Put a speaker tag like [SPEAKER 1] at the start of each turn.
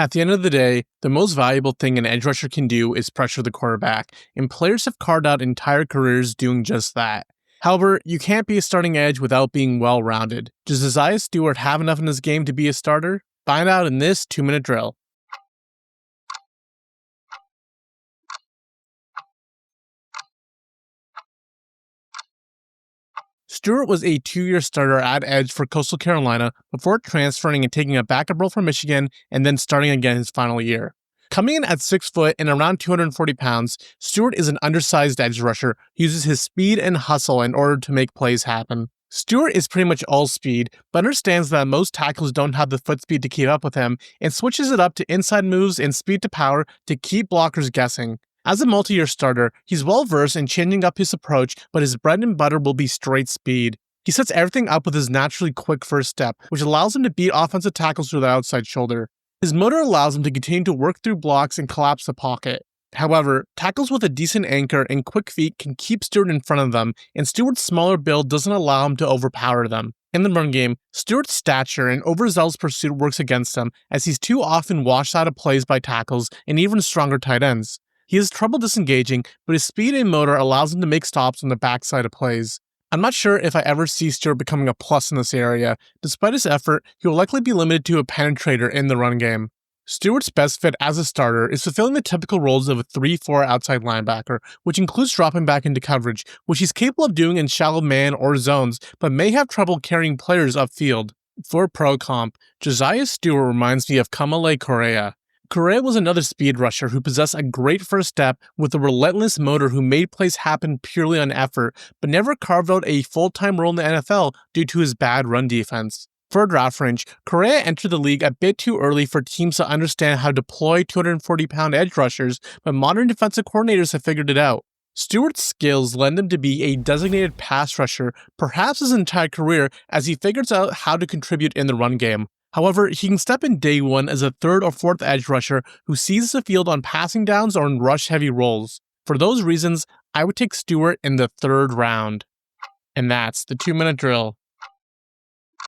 [SPEAKER 1] At the end of the day, the most valuable thing an edge rusher can do is pressure the quarterback, and players have carved out entire careers doing just that. However, you can't be a starting edge without being well-rounded. Does Josaiah Stewart have enough in his game to be a starter? Find out in this 2-minute drill. Stewart was a 2-year starter at edge for Coastal Carolina before transferring and taking a backup role for Michigan and then starting again his final year. Coming in at 6 foot and around 240 pounds, Stewart is an undersized edge rusher who uses his speed and hustle in order to make plays happen. Stewart is pretty much all speed, but understands that most tackles don't have the foot speed to keep up with him and switches it up to inside moves and speed to power to keep blockers guessing. As a multi-year starter, he's well-versed in changing up his approach, but his bread and butter will be straight speed. He sets everything up with his naturally quick first step, which allows him to beat offensive tackles through the outside shoulder. His motor allows him to continue to work through blocks and collapse the pocket. However, tackles with a decent anchor and quick feet can keep Stewart in front of them, and Stewart's smaller build doesn't allow him to overpower them. In the run game, Stewart's stature and overzealous pursuit works against him, as he's too often washed out of plays by tackles and even stronger tight ends. He has trouble disengaging, but his speed and motor allows him to make stops on the backside of plays. I'm not sure if I ever see Stewart becoming a plus in this area. Despite his effort, he will likely be limited to a penetrator in the run game. Stewart's best fit as a starter is fulfilling the typical roles of a 3-4 outside linebacker, which includes dropping back into coverage, which he's capable of doing in shallow man or zones, but may have trouble carrying players upfield. For pro comp, Josaiah Stewart reminds me of Kamale Correa. Correa was another speed rusher who possessed a great first step with a relentless motor who made plays happen purely on effort, but never carved out a full-time role in the NFL due to his bad run defense. For a draft range, Correa entered the league a bit too early for teams to understand how to deploy 240-pound edge rushers, but modern defensive coordinators have figured it out. Stewart's skills lend him to be a designated pass rusher, perhaps his entire career, as he figures out how to contribute in the run game. However, he can step in day one as a 3rd or 4th edge rusher who seizes the field on passing downs or in rush-heavy roles. For those reasons, I would take Stewart in the 3rd round. And that's the 2-minute drill.